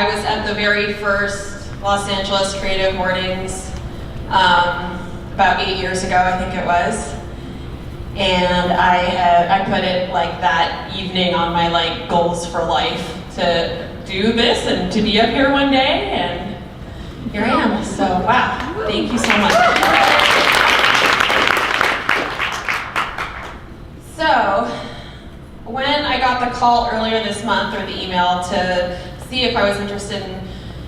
I was at the very first Los Angeles Creative Mornings about 8 years ago, I think it was. And I put it like that evening on my like goals for life to do this and to be up here one day, and here I am. So wow, thank you so much. So when I got the call earlier this month, or the email, to see if I was interested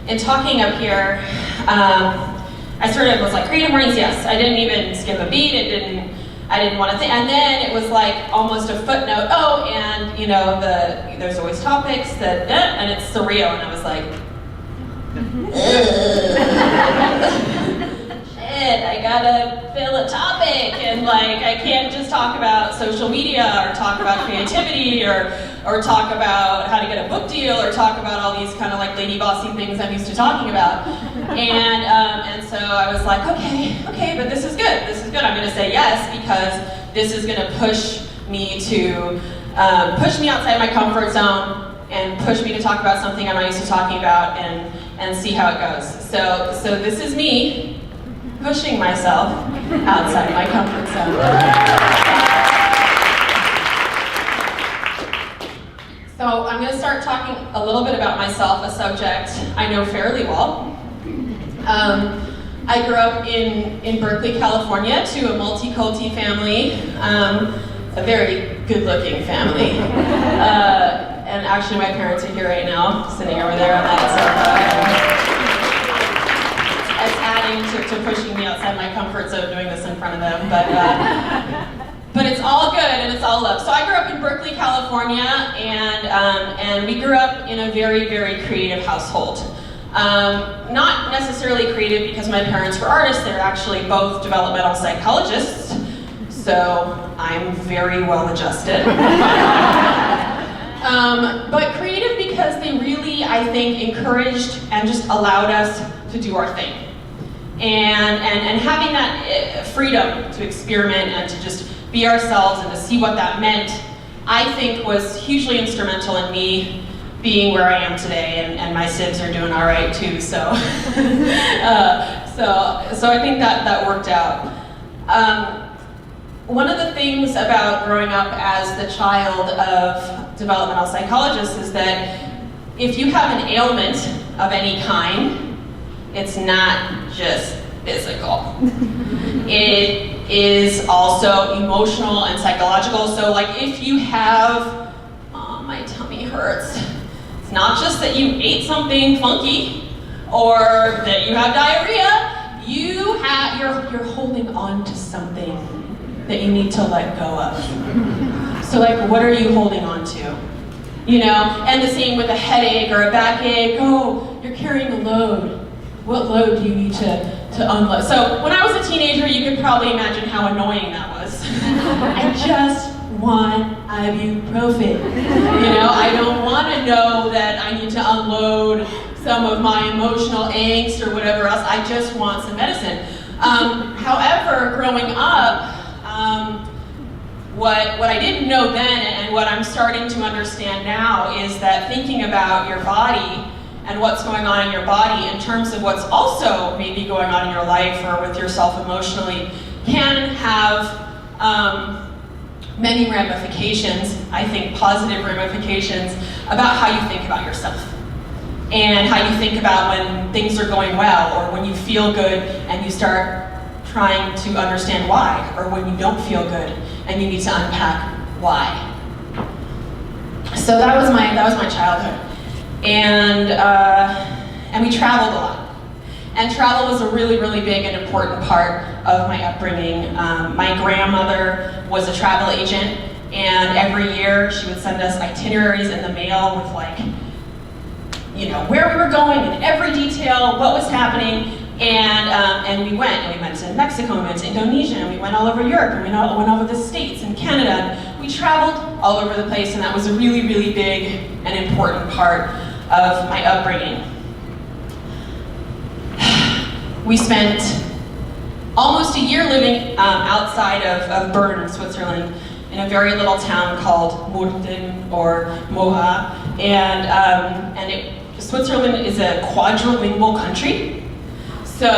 in talking up here, I sort of was like, Creative Mornings, yes. I didn't even skip a beat. I didn't want to think. And then it was like almost a footnote. Oh, and you know, there's always topics that, and it's surreal. And I was like, shit, I gotta fill a topic, and like I can't just talk about social media or talk about creativity or talk about how to get a book deal or talk about all these kind of like lady bossy things I'm used to talking about. And so I was like, okay, but this is good. I'm gonna say yes, because this is gonna push me outside my comfort zone and push me to talk about something I'm not used to talking about, and see how it goes. So this is me pushing myself outside my comfort zone. So I'm going to start talking a little bit about myself, a subject I know fairly well. I grew up in Berkeley, California, to a multi-culti family, a very good-looking family. And actually my parents are here right now, sitting over there on that sofa. It's adding to pushing me outside my comfort zone doing this in front of them, but it's all good and it's all love. So I grew up in Berkeley, California, and we grew up in a very, very creative household. Not necessarily creative because my parents were artists. They're actually both developmental psychologists, so I'm very well adjusted. But creative because they really, I think, encouraged and just allowed us to do our thing. And having that freedom to experiment and to just be ourselves and to see what that meant, I think was hugely instrumental in me being where I am today, and my sibs are doing all right too, so so I think that worked out. One of the things about growing up as the child of developmental psychologists is that if you have an ailment of any kind, it's not just physical. It is also emotional and psychological. So like if you have, oh, my tummy hurts, it's not just that you ate something funky or that you have diarrhea, you're holding on to something that you need to let go of. So like, what are you holding on to? You know, and the same with a headache or a backache. Oh, you're carrying a load. What load do you need to unload? So when I was a teenager, you could probably imagine how annoying that was. I just want ibuprofen. You know, I don't want to know that I need to unload some of my emotional angst or whatever else. I just want some medicine. However, growing up, what I didn't know then and what I'm starting to understand now is that thinking about your body and what's going on in your body in terms of what's also maybe going on in your life or with yourself emotionally can have many ramifications, I think positive ramifications, about how you think about yourself and how you think about when things are going well or when you feel good and you start trying to understand why, or when you don't feel good and you need to unpack why. So that was my childhood. And we traveled a lot. And travel was a really, really big and important part of my upbringing. My grandmother was a travel agent, and every year she would send us itineraries in the mail with like, you know, where we were going and every detail, what was happening. And we went to Mexico, we went to Indonesia, and we went all over Europe, and we went over the States and Canada. And we traveled all over the place, and that was a really, really big and important part of my upbringing. We spent almost a year living outside of Bern, Switzerland, in a very little town called Murten or Moha, and it Switzerland is a quadrilingual country. So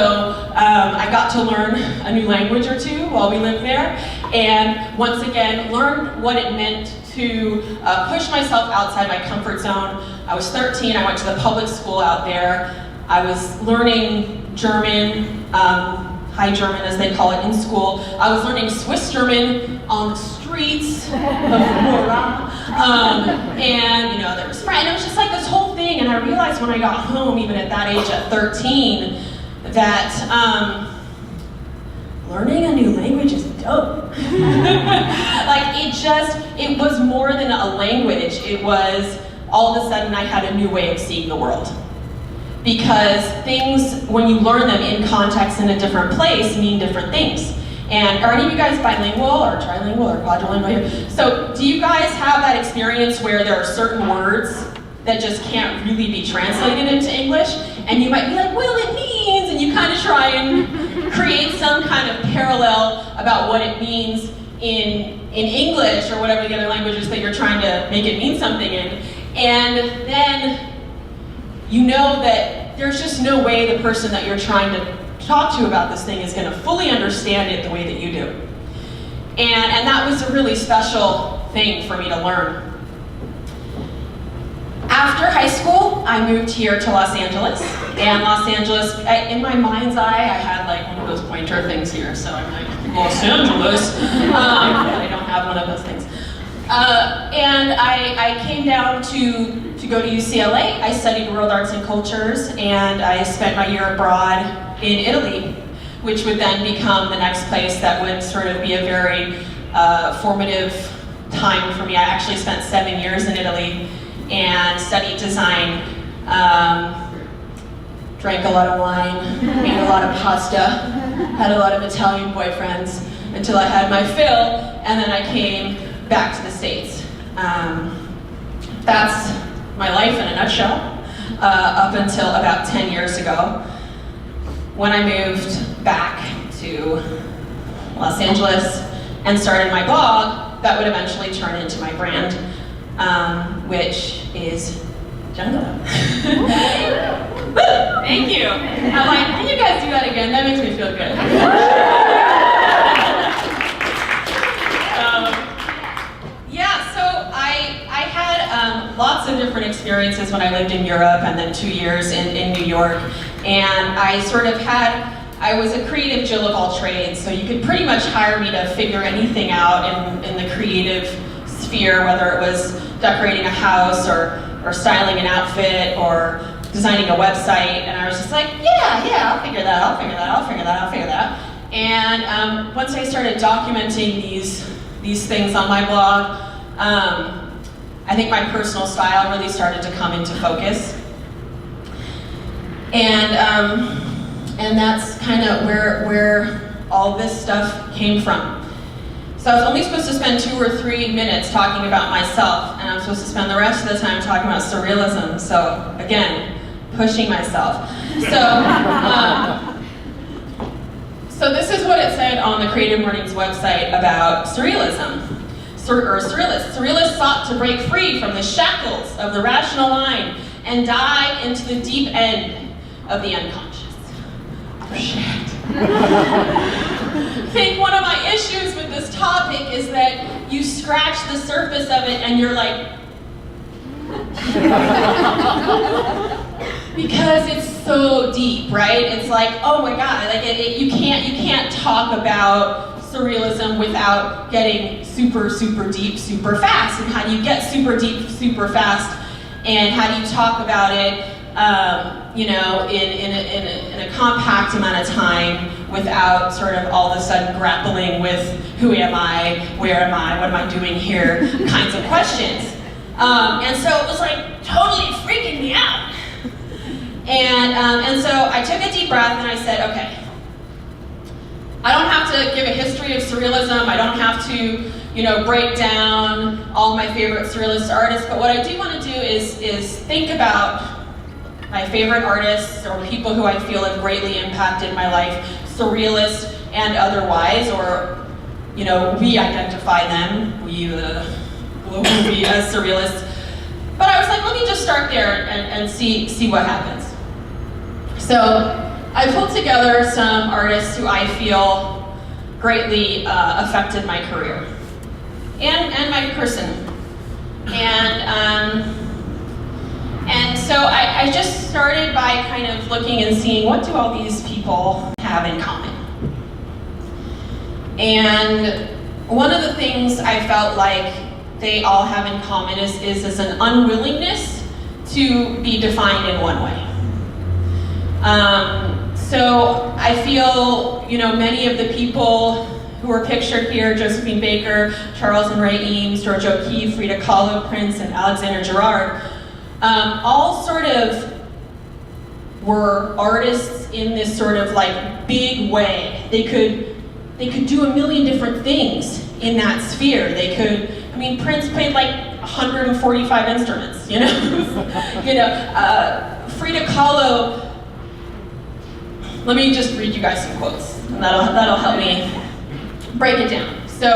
I got to learn a new language or two while we lived there, and once again learned what it meant to push myself outside my comfort zone. I was 13, I went to the public school out there. I was learning German, High German as they call it in school. I was learning Swiss German on the streets of Mora. And you know, there was and it was just like this whole thing, and I realized when I got home, even at that age, at 13, that learning a new language is dope. Like it was more than a language. It was all of a sudden I had a new way of seeing the world. Because things, when you learn them in context in a different place, mean different things. And are any of you guys bilingual or trilingual or quadrilingual here? So do you guys have that experience where there are certain words that just can't really be translated into English? And you might be like, well, it means, and you kind of try and create some kind of parallel about what it means in English or whatever the other languages that you're trying to make it mean something in. And then you know that there's just no way the person that you're trying to talk to about this thing is going to fully understand it the way that you do. And that was a really special thing for me to learn. After high school, I moved here to Los Angeles. And Los Angeles, in my mind's eye, I had like one of those pointer things here, so I'm like, Los Angeles. I don't have one of those things. And I came down to go to UCLA. I studied world arts and cultures, and I spent my year abroad in Italy, which would then become the next place that would sort of be a very formative time for me. I actually spent 7 years in Italy and studied design, drank a lot of wine, ate a lot of pasta, had a lot of Italian boyfriends until I had my fill, and then I came back to the States. That's my life in a nutshell, up until about 10 years ago, when I moved back to Los Angeles and started my blog that would eventually turn into my brand, which is Jungle. Thank you. I'm like, can you guys do that again? That makes me feel good. Lots of different experiences when I lived in Europe and then 2 years in New York. And I sort of I was a creative Jill of all trades, so you could pretty much hire me to figure anything out in the creative sphere, whether it was decorating a house or styling an outfit or designing a website. And I was just like, yeah, I'll figure that. And once I started documenting these things on my blog, I think my personal style really started to come into focus. And that's kind of where all this stuff came from. So I was only supposed to spend 2 or 3 minutes talking about myself, and I'm supposed to spend the rest of the time talking about surrealism. So again, pushing myself. So this is what it said on the Creative Mornings website about surrealism. Surrealists sought to break free from the shackles of the rational mind and dive into the deep end of the unconscious. Oh, shit. I think one of my issues with this topic is that you scratch the surface of it and you're like, because it's so deep, right? It's like, oh my God, like you can't talk about surrealism without getting super, super deep, super fast. And how do you get super deep, super fast? And how do you talk about it, in a compact amount of time without sort of all of a sudden grappling with who am I, where am I, what am I doing here, kinds of questions. And so it was like totally freaking me out. And so I took a deep breath and I said, okay, I don't have to give a history of surrealism. I don't have to, break down all my favorite surrealist artists. But what I do want to do is think about my favorite artists or people who I feel have greatly impacted my life, surrealist and otherwise, or we identify them, we as surrealists, But I was like, let me just start there and see what happens. So I pulled together some artists who I feel greatly affected my career and my person. And so I just started by kind of looking and seeing, what do all these people have in common? And one of the things I felt like they all have in common is an unwillingness to be defined in one way. So I feel, many of the people who are pictured here, Josephine Baker, Charles and Ray Eames, George O'Keeffe, Frida Kahlo, Prince, and Alexander Gerard, all sort of were artists in this sort of like big way. They could do a million different things in that sphere. Prince played like 145 instruments, Frida Kahlo, let me just read you guys some quotes, and that'll help me break it down. So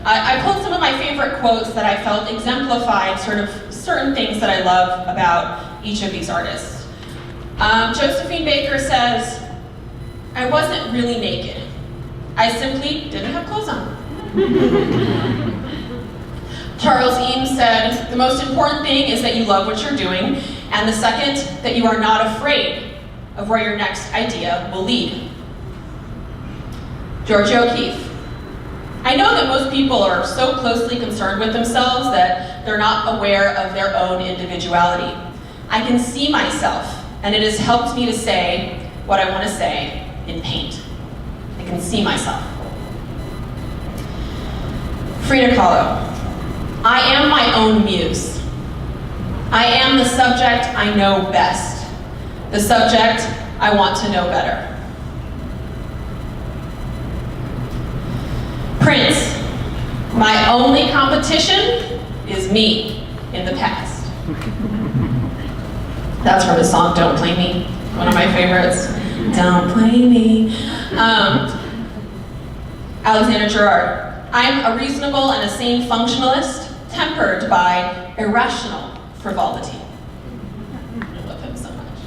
I pulled some of my favorite quotes that I felt exemplified sort of certain things that I love about each of these artists. Josephine Baker says, "I wasn't really naked. I simply didn't have clothes on." Charles Eames said, "The most important thing is that you love what you're doing, and the second, that you are not afraid of where your next idea will lead." George O'Keeffe, "I know that most people are so closely concerned with themselves that they're not aware of their own individuality. I can see myself, and it has helped me to say what I want to say in paint. I can see myself." Frida Kahlo, "I am my own muse. I am the subject I know best, the subject I want to know better." Prince, "My only competition is me in the past." That's from his song "Don't Play Me," one of my favorites. Don't play me. Alexander Gerard, "I'm a reasonable and a sane functionalist, tempered by irrational frivolity." I love him so much.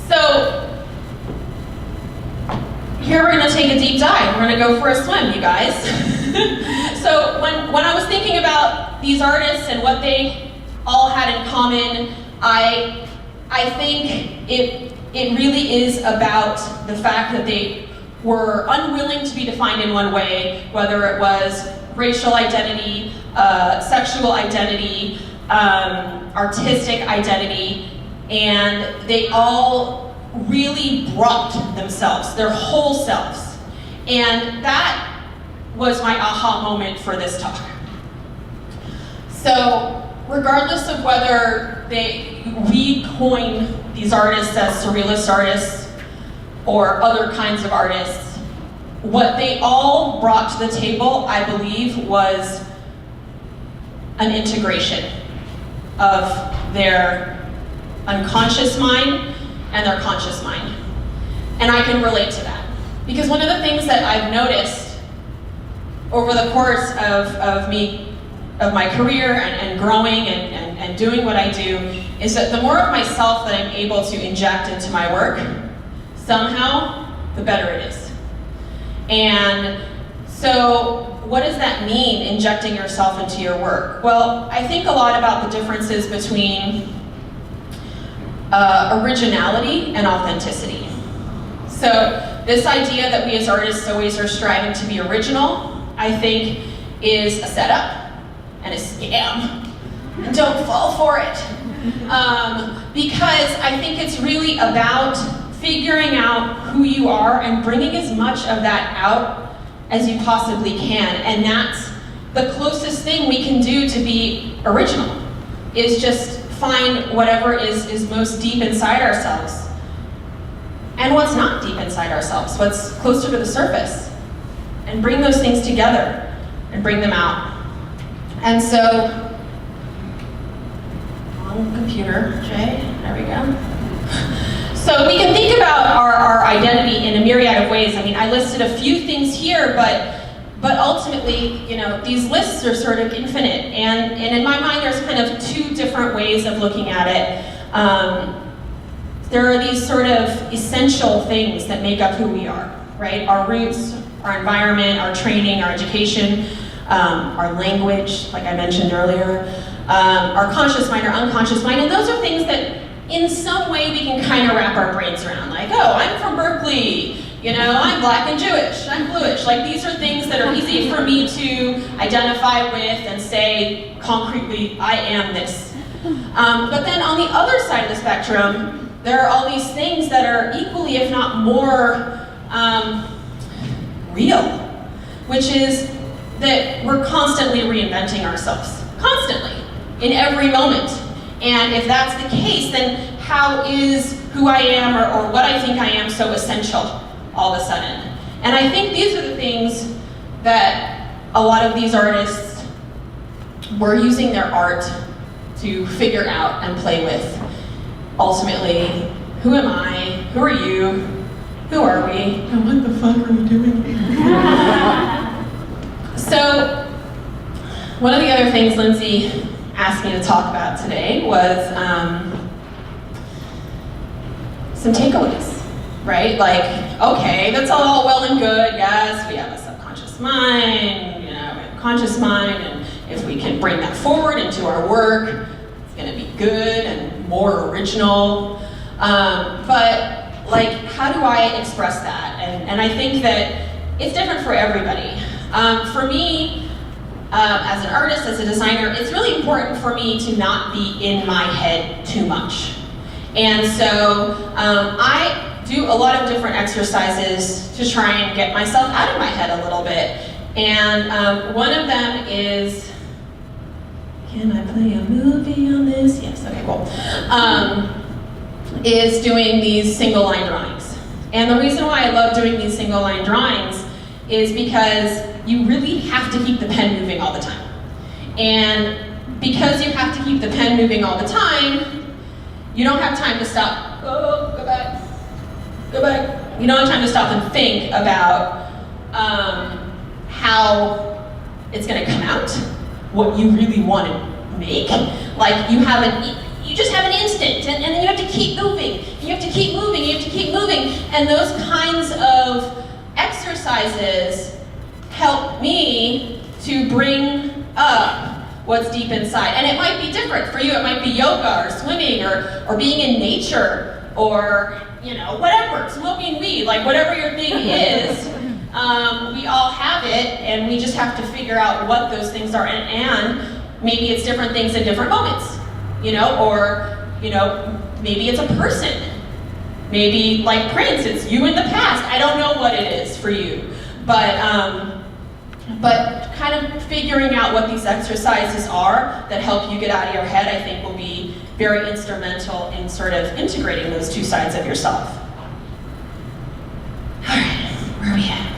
So, here we're going to take a deep dive. We're going to go for a swim, you guys. So when I was thinking about these artists and what they all had in common, I think it really is about the fact that they were unwilling to be defined in one way, whether it was racial identity, sexual identity, artistic identity, and they all really brought themselves, their whole selves. And that was my aha moment for this talk. So, regardless of whether we coin these artists as surrealist artists or other kinds of artists, what they all brought to the table, I believe, was an integration of their unconscious mind and their conscious mind. And I can relate to that. Because one of the things that I've noticed over the course of my career and growing and doing what I do is that the more of myself that I'm able to inject into my work, somehow, the better it is. And so, what does that mean, injecting yourself into your work? Well, I think a lot about the differences between originality and authenticity. So, this idea that we as artists always are striving to be original, I think, is a setup and a scam. And don't fall for it. Because I think it's really about figuring out who you are and bringing as much of that out as you possibly can. And that's the closest thing we can do to be original, is just find whatever is most deep inside ourselves. And what's not deep inside ourselves, what's closer to the surface. And bring those things together and bring them out. And so, on computer, Jay, there we go. So we can think about our identity in a myriad of ways. I mean, I listed a few things here, but But ultimately, these lists are sort of infinite, and in my mind there's kind of two different ways of looking at it. There are these sort of essential things that make up who we are, right? Our roots, our environment, our training, our education, our language, like I mentioned earlier, our conscious mind, our unconscious mind, and those are things that in some way we can kind of wrap our brains around, like, oh, I'm from Berkeley, I'm black and Jewish, I'm bluish. Like, these are things that are easy for me to identify with and say concretely, I am this. But then on the other side of the spectrum, there are all these things that are equally, if not more, real, which is that we're constantly reinventing ourselves, constantly, in every moment. And if that's the case, then how is who I am or what I think I am so essential all of a sudden? And I think these are the things that a lot of these artists were using their art to figure out and play with. Ultimately, who am I? Who are you? Who are we? And what the fuck are we doing here? So, one of the other things Lindsay asked me to talk about today was some takeaways, right? Like, okay, that's all well and good. Yes, we have a subconscious mind, we have a conscious mind, and if we can bring that forward into our work, it's gonna be good and more original. But like, how do I express that? And I think that it's different for everybody. For me, as an artist, as a designer, it's really important for me to not be in my head too much. And so I do a lot of different exercises to try and get myself out of my head a little bit. And one of them is, can I play a movie on this? Yes, okay, cool. Is doing these single line drawings. And the reason why I love doing these single line drawings is because you really have to keep the pen moving all the time. And because you have to keep the pen moving all the time, you don't have time to stop. Oh, go back. Go back. You don't have time to stop and think about how it's going to come out, what you really want to make. Like, you just have an instant, and then you have to keep moving. You have to keep moving. You have to keep moving. And those kinds of exercises help me to bring up what's deep inside. And it might be different for you. It might be yoga or swimming or being in nature or, whatever, smoking weed, like whatever your thing is. We all have it, and we just have to figure out what those things are. And maybe it's different things in different moments, or maybe it's a person. Maybe, like Prince, it's you in the past. I don't know what it is for you. But kind of figuring out what these exercises are that help you get out of your head, I think, will be very instrumental in sort of integrating those two sides of yourself. All right, where are we at?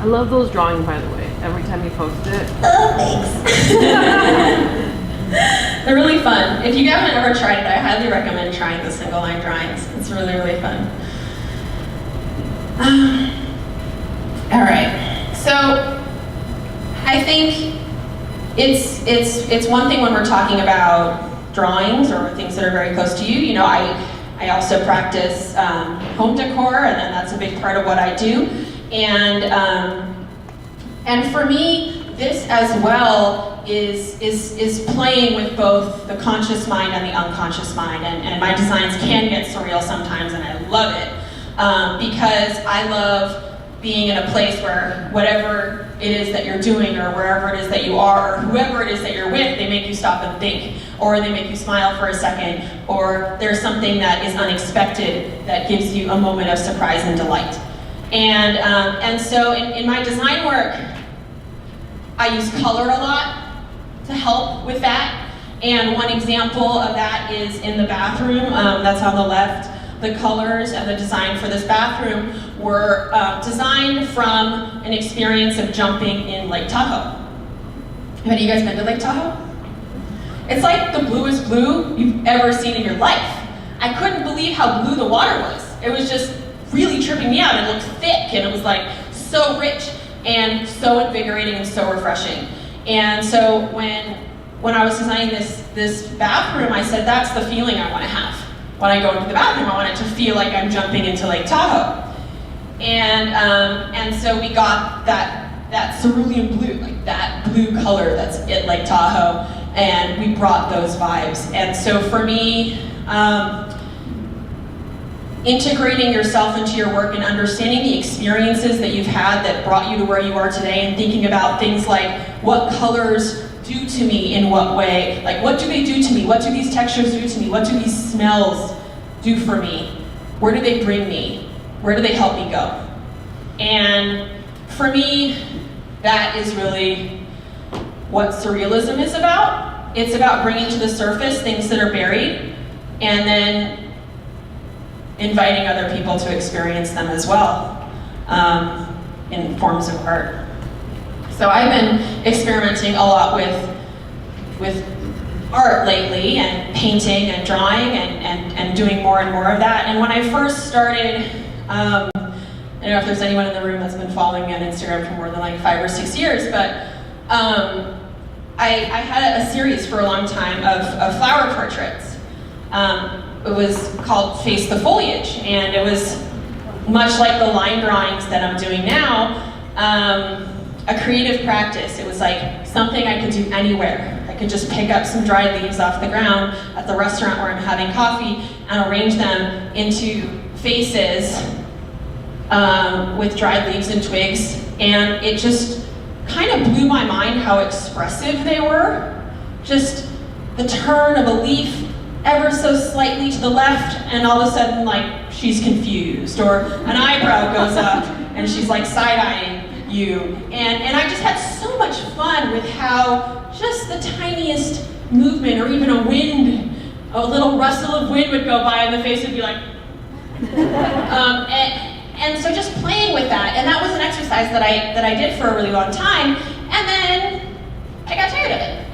I love those drawings, by the way. Every time you post it. Oh, thanks. They're really fun. If you haven't ever tried it, I highly recommend trying the single line drawings. It's really, really fun. All right. So I think it's one thing when we're talking about drawings or things that are very close to you. I also practice home decor, and that's a big part of what I do. And for me, this as well is playing with both the conscious mind and the unconscious mind. And my designs can get surreal sometimes, and I love it because I love being in a place where whatever it is that you're doing or wherever it is that you are or whoever it is that you're with, they make you stop and think, or they make you smile for a second, or there's something that is unexpected that gives you a moment of surprise and delight. And so in my design work, I use color a lot to help with that. And one example of that is in the bathroom, that's on the left. The colors and the design for this bathroom were designed from an experience of jumping in Lake Tahoe. Have any of you guys been to Lake Tahoe? It's like the bluest blue you've ever seen in your life. I couldn't believe how blue the water was. It was just really tripping me out. It looked thick, and it was like so rich and so invigorating and so refreshing. And so when I was designing this bathroom, I said, that's the feeling I want to have. When I go into the bathroom, I want it to feel like I'm jumping into Lake Tahoe. And so we got that cerulean blue, like that blue color that's at Lake Tahoe, and we brought those vibes. And so for me, integrating yourself into your work and understanding the experiences that you've had that brought you to where you are today, and thinking about things like, what colors do to me in what way? Like, what do they do to me? What do these textures do to me? What do these smells do for me? Where do they bring me? Where do they help me go? And for me, that is really what surrealism is about. It's about bringing to the surface things that are buried, and then inviting other people to experience them as well, in forms of art. So I've been experimenting a lot with art lately, and painting and drawing, and doing more and more of that. And when I first started, I don't know if there's anyone in the room that's been following me on Instagram for more than like 5 or 6 years, but I had a series for a long time of flower portraits. It was called Face the Foliage, and it was much like the line drawings that I'm doing now, a creative practice. It was like something I could do anywhere. I could just pick up some dried leaves off the ground at the restaurant where I'm having coffee and arrange them into faces with dried leaves and twigs, and it just kind of blew my mind how expressive they were. Just the turn of a leaf ever so slightly to the left, and all of a sudden, like, she's confused, or an eyebrow goes up and she's like side-eyeing you. And I just had so much fun with how just the tiniest movement, or even a little rustle of wind would go by and the face would be like, and so just playing with that, and that was an exercise that I did for a really long time, and then I got tired of it.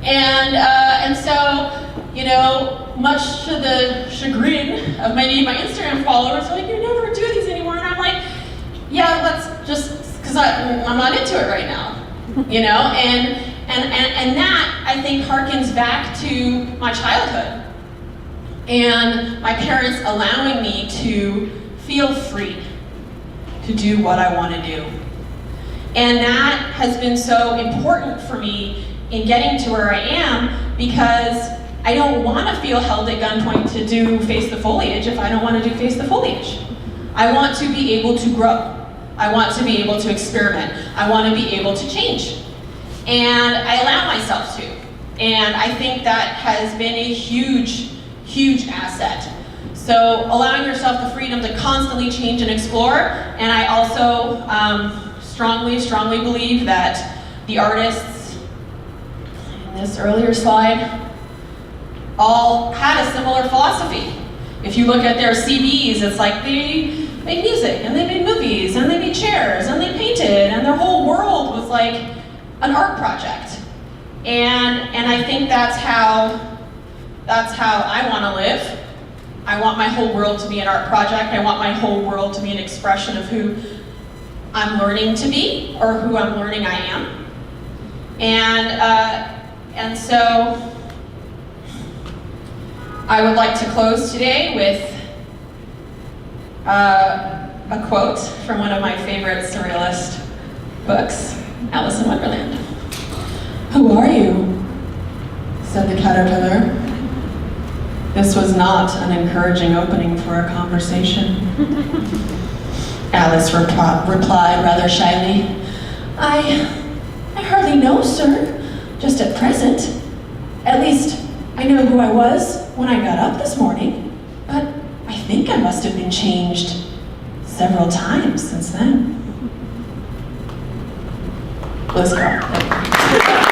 And so, you know, much to the chagrin of many of my Instagram followers, are like, you never do these anymore, and I'm like, yeah, let's just, because I'm not into it right now, you know, and that, I think, harkens back to my childhood, and my parents allowing me to feel free to do what I want to do. And that has been so important for me in getting to where I am, because I don't want to feel held at gunpoint to do Face the Foliage if I don't want to do Face the Foliage. I want to be able to grow. I want to be able to experiment. I want to be able to change. And I allow myself to. And I think that has been a huge, huge asset. So allowing yourself the freedom to constantly change and explore. And I also strongly, strongly believe that the artists in this earlier slide all had a similar philosophy. If you look at their CVs, it's like they made music, and they made movies, and they made chairs, and they painted, and their whole world was like an art project. And I think that's how I want to live. I want my whole world to be an art project. I want my whole world to be an expression of who I'm learning to be, or who I'm learning I am. And so I would like to close today with a quote from one of my favorite surrealist books, Alice in Wonderland. "Who are you?" said the caterpillar. This was not an encouraging opening for a conversation. Alice replied rather shyly, I hardly know, sir, just at present. At least, I know who I was when I got up this morning, but I think I must have been changed several times since then. Let's go.